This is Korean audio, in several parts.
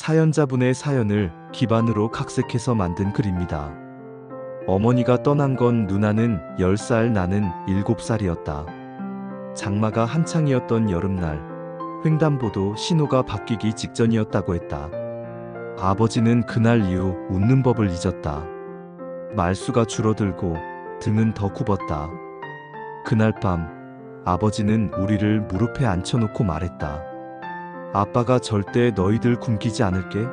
사연자분의 사연을 기반으로 각색해서 만든 글입니다. 어머니가 떠난 건 누나는 10살, 나는 7살이었다. 장마가 한창이었던 여름날, 횡단보도 신호가 바뀌기 직전이었다고 했다. 아버지는 그날 이후 웃는 법을 잊었다. 말수가 줄어들고 등은 더 굽었다. 그날 밤 아버지는 우리를 무릎에 앉혀놓고 말했다. 아빠가 절대 너희들 굶기지 않을게.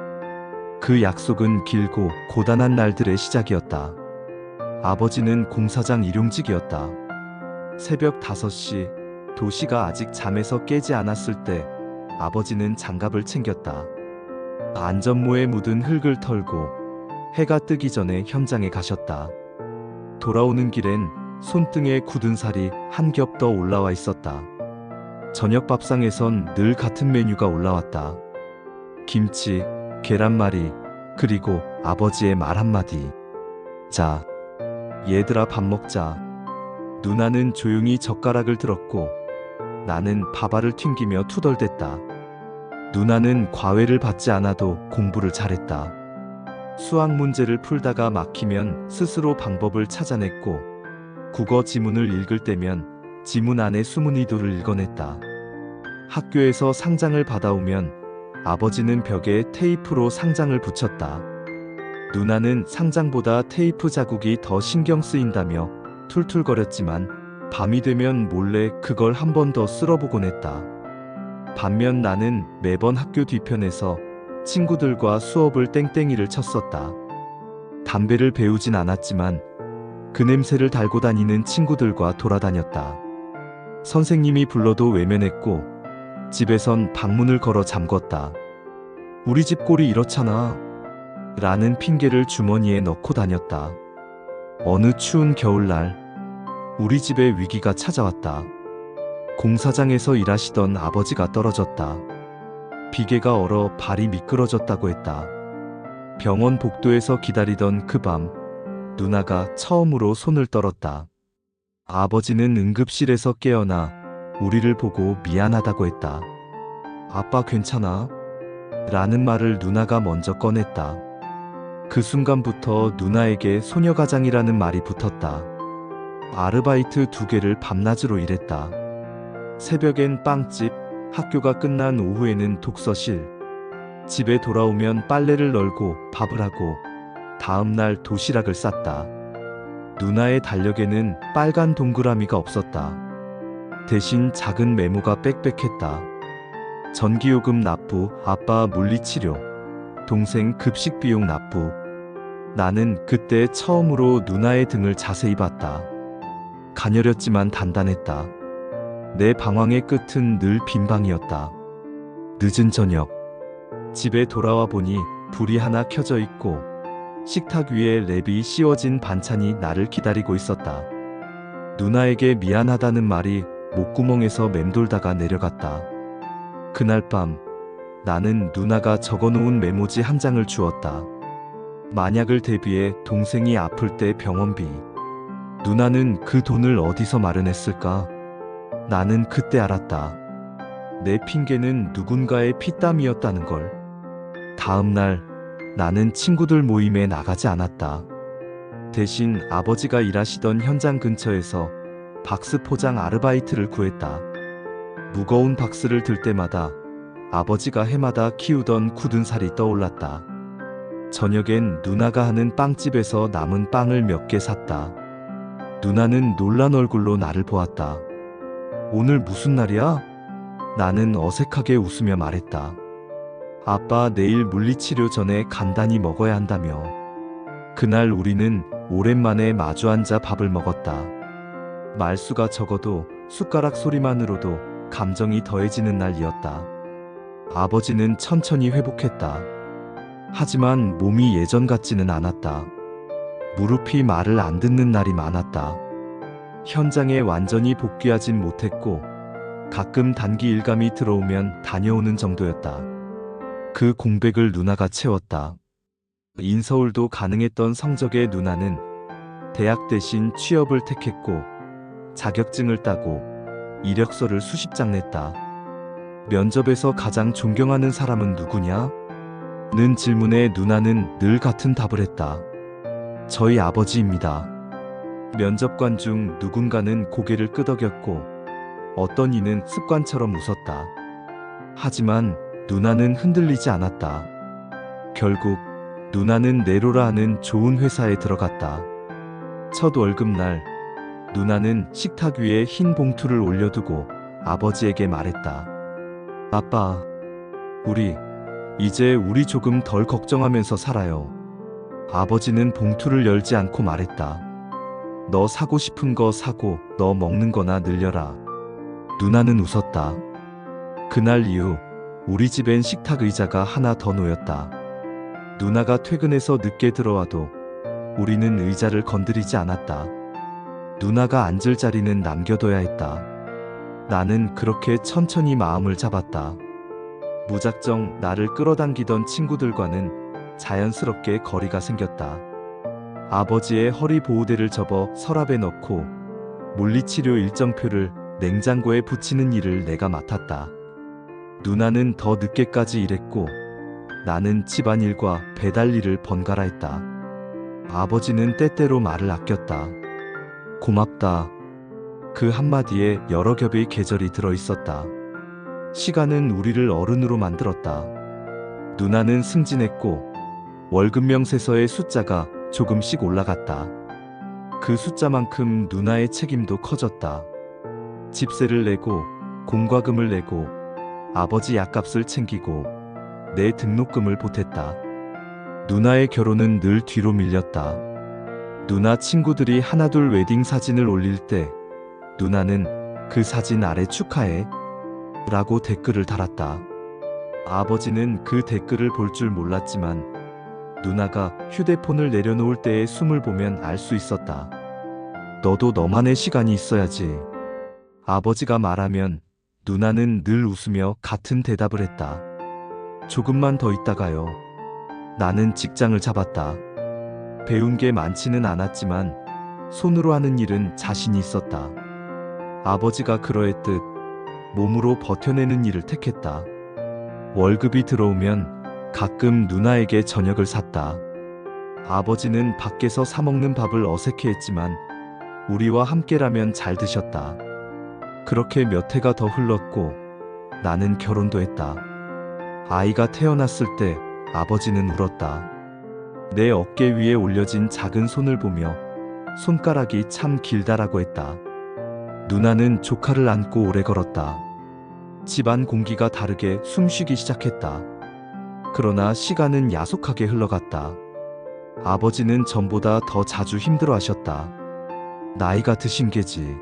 그 약속은 길고 고단한 날들의 시작이었다. 아버지는 공사장 일용직이었다. 새벽 5시, 도시가 아직 잠에서 깨지 않았을 때 아버지는 장갑을 챙겼다. 안전모에 묻은 흙을 털고 해가 뜨기 전에 현장에 가셨다. 돌아오는 길엔 손등에 굳은 살이 한 겹 더 올라와 있었다. 저녁 밥상에선 늘 같은 메뉴가 올라왔다. 김치, 계란말이, 그리고 아버지의 말 한마디. 자, 얘들아 밥 먹자. 누나는 조용히 젓가락을 들었고 나는 밥알을 튕기며 투덜댔다. 누나는 과외를 받지 않아도 공부를 잘했다. 수학 문제를 풀다가 막히면 스스로 방법을 찾아냈고 국어 지문을 읽을 때면 지문 안에 숨은 의도를 읽어냈다. 학교에서 상장을 받아오면 아버지는 벽에 테이프로 상장을 붙였다. 누나는 상장보다 테이프 자국이 더 신경 쓰인다며 툴툴거렸지만 밤이 되면 몰래 그걸 한 번 더 쓸어보곤 했다. 반면 나는 매번 학교 뒤편에서 친구들과 수업을 땡땡이를 쳤었다. 담배를 배우진 않았지만 그 냄새를 달고 다니는 친구들과 돌아다녔다. 선생님이 불러도 외면했고 집에선 방문을 걸어 잠궜다. 우리 집 꼴이 이렇잖아 라는 핑계를 주머니에 넣고 다녔다. 어느 추운 겨울날 우리 집에 위기가 찾아왔다. 공사장에서 일하시던 아버지가 떨어졌다. 비계가 얼어 발이 미끄러졌다고 했다. 병원 복도에서 기다리던 그 밤 누나가 처음으로 손을 떨었다. 아버지는 응급실에서 깨어나 우리를 보고 미안하다고 했다. 아빠 괜찮아? 라는 말을 누나가 먼저 꺼냈다. 그 순간부터 누나에게 소녀가장이라는 말이 붙었다. 아르바이트 2개를 밤낮으로 일했다. 새벽엔 빵집, 학교가 끝난 오후에는 독서실, 집에 돌아오면 빨래를 널고 밥을 하고 다음날 도시락을 쌌다. 누나의 달력에는 빨간 동그라미가 없었다. 대신 작은 메모가 빽빽했다. 전기요금 납부, 아빠 물리치료, 동생 급식 비용 납부. 나는 그때 처음으로 누나의 등을 자세히 봤다. 가녀렸지만 단단했다. 내 방황의 끝은 늘 빈방이었다. 늦은 저녁, 집에 돌아와 보니 불이 하나 켜져 있고 식탁 위에 랩이 씌워진 반찬이 나를 기다리고 있었다. 누나에게 미안하다는 말이 목구멍에서 맴돌다가 내려갔다. 그날 밤 나는 누나가 적어놓은 메모지 한 장을 주었다. 만약을 대비해 동생이 아플 때 병원비. 누나는 그 돈을 어디서 마련했을까? 나는 그때 알았다. 내 핑계는 누군가의 피땀이었다는 걸. 다음 날 나는 친구들 모임에 나가지 않았다. 대신 아버지가 일하시던 현장 근처에서 박스 포장 아르바이트를 구했다. 무거운 박스를 들 때마다 아버지가 해마다 키우던 굳은 살이 떠올랐다. 저녁엔 누나가 하는 빵집에서 남은 빵을 몇 개 샀다. 누나는 놀란 얼굴로 나를 보았다. 오늘 무슨 날이야? 나는 어색하게 웃으며 말했다. 아빠 내일 물리치료 전에 간단히 먹어야 한다며. 그날 우리는 오랜만에 마주 앉아 밥을 먹었다. 말수가 적어도 숟가락 소리만으로도 감정이 더해지는 날이었다. 아버지는 천천히 회복했다. 하지만 몸이 예전 같지는 않았다. 무릎이 말을 안 듣는 날이 많았다. 현장에 완전히 복귀하진 못했고 가끔 단기 일감이 들어오면 다녀오는 정도였다. 그 공백을 누나가 채웠다. 인서울도 가능했던 성적의 누나는 대학 대신 취업을 택했고 자격증을 따고 이력서를 수십 장 냈다. 면접에서 가장 존경하는 사람은 누구냐? 는 질문에 누나는 늘 같은 답을 했다. 저희 아버지입니다. 면접관 중 누군가는 고개를 끄덕였고 어떤 이는 습관처럼 웃었다. 하지만 누나는 흔들리지 않았다. 결국 누나는 네로라 하는 좋은 회사에 들어갔다. 첫 월급날 누나는 식탁 위에 흰 봉투를 올려두고 아버지에게 말했다. 아빠, 이제 우리 조금 덜 걱정하면서 살아요. 아버지는 봉투를 열지 않고 말했다. 너 사고 싶은 거 사고 너 먹는 거나 늘려라. 누나는 웃었다. 그날 이후 우리 집엔 식탁 의자가 하나 더 놓였다. 누나가 퇴근해서 늦게 들어와도 우리는 의자를 건드리지 않았다. 누나가 앉을 자리는 남겨둬야 했다. 나는 그렇게 천천히 마음을 잡았다. 무작정 나를 끌어당기던 친구들과는 자연스럽게 거리가 생겼다. 아버지의 허리 보호대를 접어 서랍에 넣고 물리치료 일정표를 냉장고에 붙이는 일을 내가 맡았다. 누나는 더 늦게까지 일했고 나는 집안일과 배달 일을 번갈아 했다. 아버지는 때때로 말을 아꼈다. 고맙다. 그 한마디에 여러 겹의 계절이 들어있었다. 시간은 우리를 어른으로 만들었다. 누나는 승진했고 월급 명세서의 숫자가 조금씩 올라갔다. 그 숫자만큼 누나의 책임도 커졌다. 집세를 내고 공과금을 내고 아버지 약값을 챙기고 내 등록금을 보탰다. 누나의 결혼은 늘 뒤로 밀렸다. 누나 친구들이 하나둘 웨딩 사진을 올릴 때 누나는 그 사진 아래 축하해 라고 댓글을 달았다. 아버지는 그 댓글을 볼 줄 몰랐지만 누나가 휴대폰을 내려놓을 때의 숨을 보면 알 수 있었다. 너도 너만의 시간이 있어야지. 아버지가 말하면 누나는 늘 웃으며 같은 대답을 했다. 조금만 더 있다가요. 나는 직장을 잡았다. 배운 게 많지는 않았지만 손으로 하는 일은 자신이 있었다. 아버지가 그러했듯 몸으로 버텨내는 일을 택했다. 월급이 들어오면 가끔 누나에게 저녁을 샀다. 아버지는 밖에서 사 먹는 밥을 어색해했지만 우리와 함께라면 잘 드셨다. 그렇게 몇 해가 더 흘렀고 나는 결혼도 했다. 아이가 태어났을 때 아버지는 울었다. 내 어깨 위에 올려진 작은 손을 보며 손가락이 참 길다라고 했다. 누나는 조카를 안고 오래 걸었다. 집안 공기가 다르게 숨쉬기 시작했다. 그러나 시간은 야속하게 흘러갔다. 아버지는 전보다 더 자주 힘들어하셨다. 나이가 드신 게지.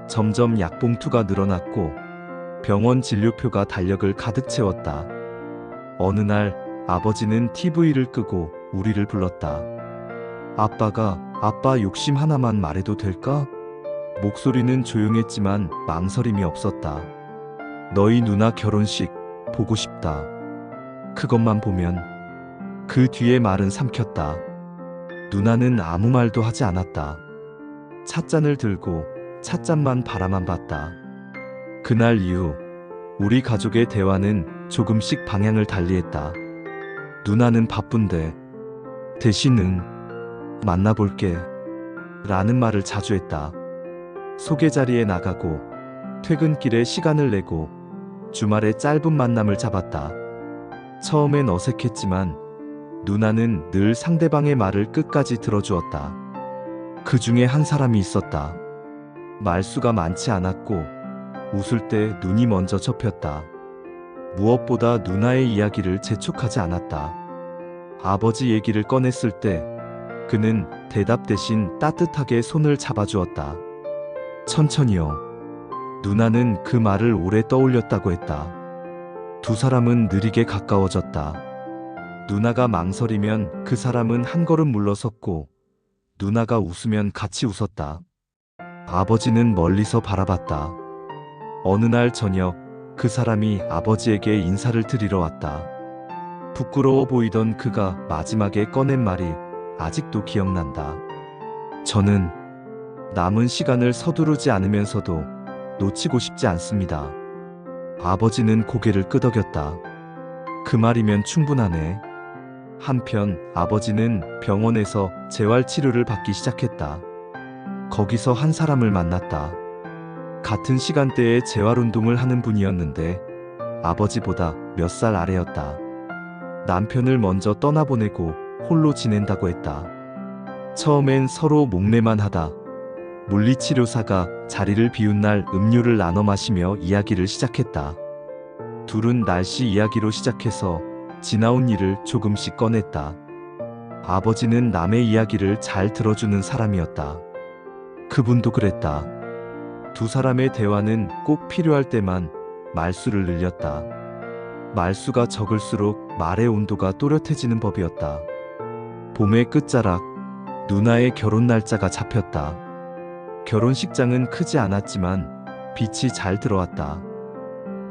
점점 약봉투가 늘어났고 병원 진료표가 달력을 가득 채웠다. 어느 날 아버지는 TV를 끄고 우리를 불렀다. 아빠 욕심 하나만 말해도 될까? 목소리는 조용했지만 망설임이 없었다. 너희 누나 결혼식 보고 싶다. 그것만 보면. 그 뒤에 말은 삼켰다. 누나는 아무 말도 하지 않았다. 찻잔을 들고 찻잔만 바라만 봤다. 그날 이후 우리 가족의 대화는 조금씩 방향을 달리했다. 누나는 바쁜데 대신은 만나볼게 라는 말을 자주 했다. 소개 자리에 나가고 퇴근길에 시간을 내고 주말에 짧은 만남을 잡았다. 처음엔 어색했지만 누나는 늘 상대방의 말을 끝까지 들어주었다. 그 중에 한 사람이 있었다. 말수가 많지 않았고 웃을 때 눈이 먼저 접혔다. 무엇보다 누나의 이야기를 재촉하지 않았다. 아버지 얘기를 꺼냈을 때 그는 대답 대신 따뜻하게 손을 잡아주었다. 천천히요. 누나는 그 말을 오래 떠올렸다고 했다. 두 사람은 느리게 가까워졌다. 누나가 망설이면 그 사람은 한 걸음 물러섰고 누나가 웃으면 같이 웃었다. 아버지는 멀리서 바라봤다. 어느 날 저녁 그 사람이 아버지에게 인사를 드리러 왔다. 부끄러워 보이던 그가 마지막에 꺼낸 말이 아직도 기억난다. 저는 남은 시간을 서두르지 않으면서도 놓치고 싶지 않습니다. 아버지는 고개를 끄덕였다. 그 말이면 충분하네. 한편 아버지는 병원에서 재활치료를 받기 시작했다. 거기서 한 사람을 만났다. 같은 시간대에 재활운동을 하는 분이었는데 아버지보다 몇 살 아래였다. 남편을 먼저 떠나보내고 홀로 지낸다고 했다. 처음엔 서로 목례만 하다 물리치료사가 자리를 비운 날 음료를 나눠 마시며 이야기를 시작했다. 둘은 날씨 이야기로 시작해서 지나온 일을 조금씩 꺼냈다. 아버지는 남의 이야기를 잘 들어주는 사람이었다. 그분도 그랬다. 두 사람의 대화는 꼭 필요할 때만 말수를 늘렸다. 말수가 적을수록 말의 온도가 또렷해지는 법이었다. 봄의 끝자락, 누나의 결혼 날짜가 잡혔다. 결혼식장은 크지 않았지만 빛이 잘 들어왔다.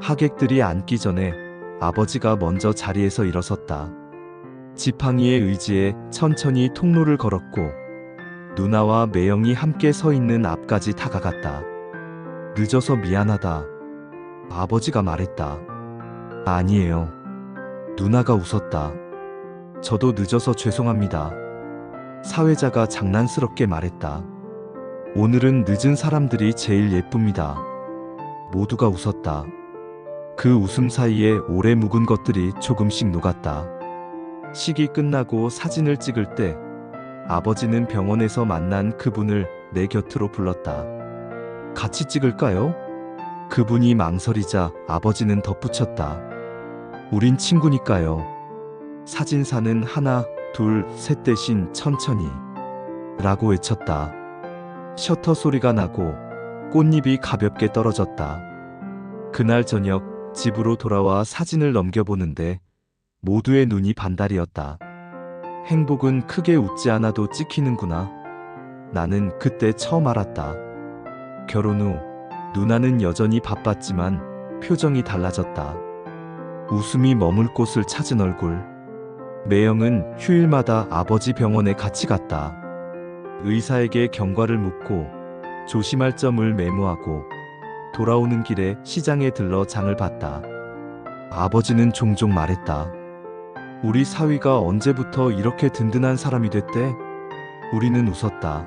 하객들이 앉기 전에 아버지가 먼저 자리에서 일어섰다. 지팡이의 의지에 천천히 통로를 걸었고 누나와 매영이 함께 서 있는 앞까지 다가갔다. 늦어서 미안하다. 아버지가 말했다. 아니에요. 누나가 웃었다. 저도 늦어서 죄송합니다. 사회자가 장난스럽게 말했다. 오늘은 늦은 사람들이 제일 예쁩니다. 모두가 웃었다. 그 웃음 사이에 오래 묵은 것들이 조금씩 녹았다. 식이 끝나고 사진을 찍을 때 아버지는 병원에서 만난 그분을 내 곁으로 불렀다. 같이 찍을까요? 그분이 망설이자 아버지는 덧붙였다. 우린 친구니까요. 사진사는 하나, 둘, 셋 대신 천천히 라고 외쳤다. 셔터 소리가 나고 꽃잎이 가볍게 떨어졌다. 그날 저녁 집으로 돌아와 사진을 넘겨보는데 모두의 눈이 반달이었다. 행복은 크게 웃지 않아도 찍히는구나. 나는 그때 처음 알았다. 결혼 후 누나는 여전히 바빴지만 표정이 달라졌다. 웃음이 머물 곳을 찾은 얼굴. 매영은 휴일마다 아버지 병원에 같이 갔다. 의사에게 경과를 묻고 조심할 점을 메모하고 돌아오는 길에 시장에 들러 장을 봤다. 아버지는 종종 말했다. 우리 사위가 언제부터 이렇게 든든한 사람이 됐대? 우리는 웃었다.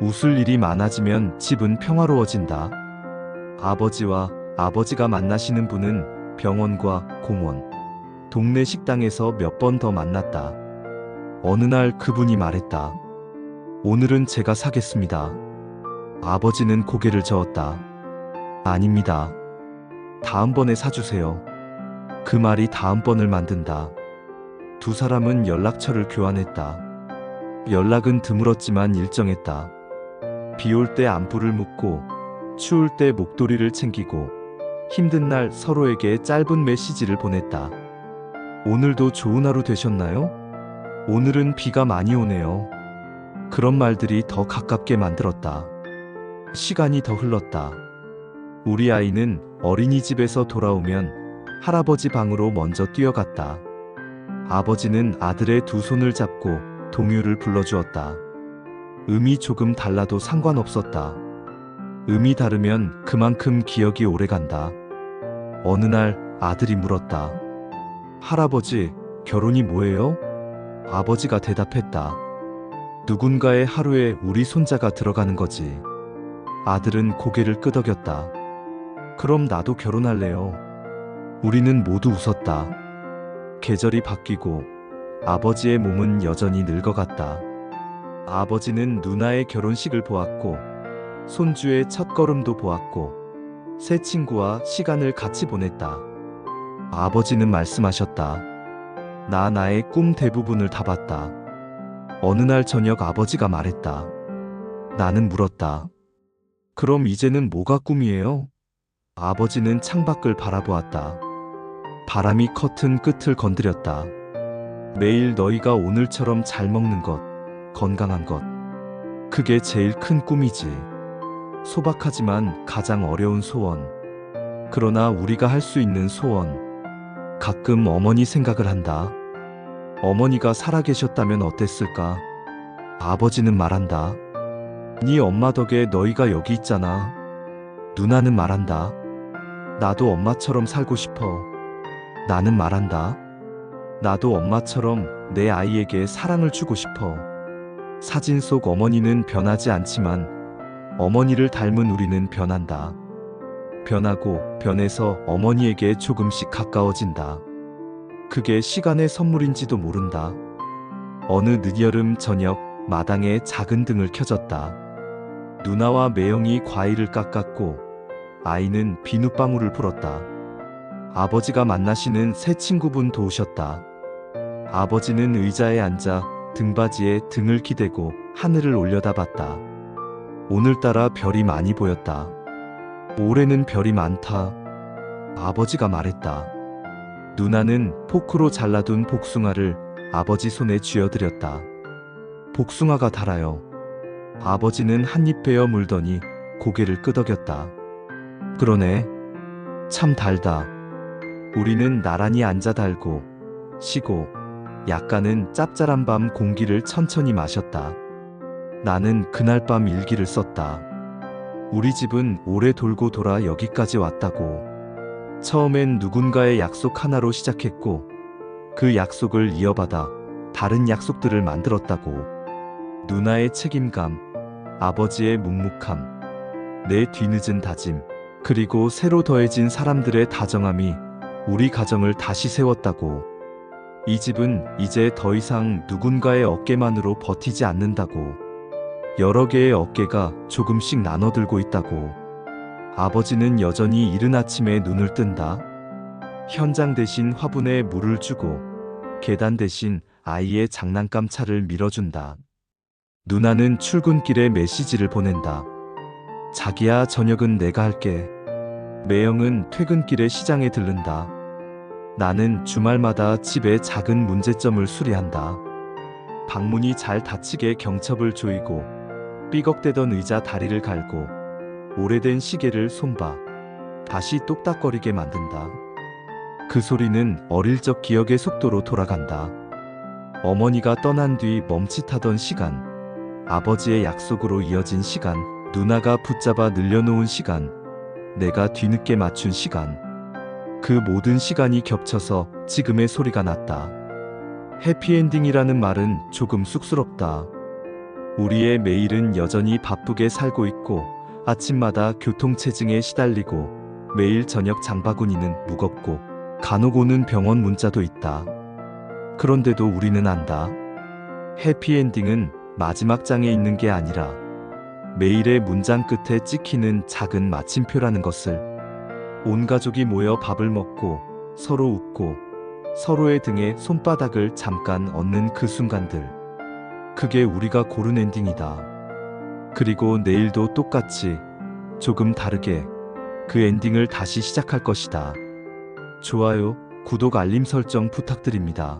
웃을 일이 많아지면 집은 평화로워진다. 아버지와 아버지가 만나시는 분은 병원과 공원, 동네 식당에서 몇 번 더 만났다. 어느 날 그분이 말했다. 오늘은 제가 사겠습니다. 아버지는 고개를 저었다. 아닙니다. 다음번에 사주세요. 그 말이 다음번을 만든다. 두 사람은 연락처를 교환했다. 연락은 드물었지만 일정했다. 비 올 때 안부를 묻고 추울 때 목도리를 챙기고 힘든 날 서로에게 짧은 메시지를 보냈다. 오늘도 좋은 하루 되셨나요? 오늘은 비가 많이 오네요. 그런 말들이 더 가깝게 만들었다. 시간이 더 흘렀다. 우리 아이는 어린이집에서 돌아오면 할아버지 방으로 먼저 뛰어갔다. 아버지는 아들의 두 손을 잡고 동요를 불러주었다. 음이 조금 달라도 상관없었다. 음이 다르면 그만큼 기억이 오래간다. 어느 날 아들이 물었다. 할아버지, 결혼이 뭐예요? 아버지가 대답했다. 누군가의 하루에 우리 손자가 들어가는 거지. 아들은 고개를 끄덕였다. 그럼 나도 결혼할래요. 우리는 모두 웃었다. 계절이 바뀌고 아버지의 몸은 여전히 늙어갔다. 아버지는 누나의 결혼식을 보았고 손주의 첫걸음도 보았고 새 친구와 시간을 같이 보냈다. 아버지는 말씀하셨다. 나 나의 꿈 대부분을 다 봤다. 어느 날 저녁 아버지가 말했다. 나는 물었다. 그럼 이제는 뭐가 꿈이에요? 아버지는 창밖을 바라보았다. 바람이 커튼 끝을 건드렸다. 매일 너희가 오늘처럼 잘 먹는 것, 건강한 것. 그게 제일 큰 꿈이지. 소박하지만 가장 어려운 소원. 그러나 우리가 할 수 있는 소원. 가끔 어머니 생각을 한다. 어머니가 살아계셨다면 어땠을까? 아버지는 말한다. 네 엄마 덕에 너희가 여기 있잖아. 누나는 말한다. 나도 엄마처럼 살고 싶어. 나는 말한다. 나도 엄마처럼 내 아이에게 사랑을 주고 싶어. 사진 속 어머니는 변하지 않지만 어머니를 닮은 우리는 변한다. 변하고 변해서 어머니에게 조금씩 가까워진다. 그게 시간의 선물인지도 모른다. 어느 늦여름 저녁 마당에 작은 등을 켜졌다. 누나와 매형이 과일을 깎았고 아이는 비눗방울을 불었다. 아버지가 만나시는 새 친구분도 오셨다. 아버지는 의자에 앉아 등받이에 등을 기대고 하늘을 올려다봤다. 오늘따라 별이 많이 보였다. 올해는 별이 많다. 아버지가 말했다. 누나는 포크로 잘라둔 복숭아를 아버지 손에 쥐어드렸다. 복숭아가 달아요. 아버지는 한 입 베어 물더니 고개를 끄덕였다. 그러네. 참 달다. 우리는 나란히 앉아 달고 쉬고 약간은 짭짤한 밤 공기를 천천히 마셨다. 나는 그날 밤 일기를 썼다. 우리 집은 오래 돌고 돌아 여기까지 왔다고. 처음엔 누군가의 약속 하나로 시작했고 그 약속을 이어받아 다른 약속들을 만들었다고. 누나의 책임감, 아버지의 묵묵함, 내 뒤늦은 다짐, 그리고 새로 더해진 사람들의 다정함이 우리 가정을 다시 세웠다고. 이 집은 이제 더 이상 누군가의 어깨만으로 버티지 않는다고. 여러 개의 어깨가 조금씩 나눠들고 있다고. 아버지는 여전히 이른 아침에 눈을 뜬다. 현장 대신 화분에 물을 주고 계단 대신 아이의 장난감 차를 밀어준다. 누나는 출근길에 메시지를 보낸다. 자기야, 저녁은 내가 할게. 매형은 퇴근길에 시장에 들른다. 나는 주말마다 집의 작은 문제점을 수리한다. 방문이 잘 닫히게 경첩을 조이고 삐걱대던 의자 다리를 갈고 오래된 시계를 손봐 다시 똑딱거리게 만든다. 그 소리는 어릴 적 기억의 속도로 돌아간다. 어머니가 떠난 뒤 멈칫하던 시간, 아버지의 약속으로 이어진 시간, 누나가 붙잡아 늘려놓은 시간, 내가 뒤늦게 맞춘 시간. 그 모든 시간이 겹쳐서 지금의 소리가 났다. 해피엔딩이라는 말은 조금 쑥스럽다. 우리의 매일은 여전히 바쁘게 살고 있고 아침마다 교통체증에 시달리고 매일 저녁 장바구니는 무겁고 간혹 오는 병원 문자도 있다. 그런데도 우리는 안다. 해피엔딩은 마지막 장에 있는 게 아니라 매일의 문장 끝에 찍히는 작은 마침표라는 것을. 온 가족이 모여 밥을 먹고 서로 웃고 서로의 등에 손바닥을 잠깐 얹는 그 순간들. 그게 우리가 고른 엔딩이다. 그리고 내일도 똑같이 조금 다르게 그 엔딩을 다시 시작할 것이다. 좋아요, 구독, 알림 설정 부탁드립니다.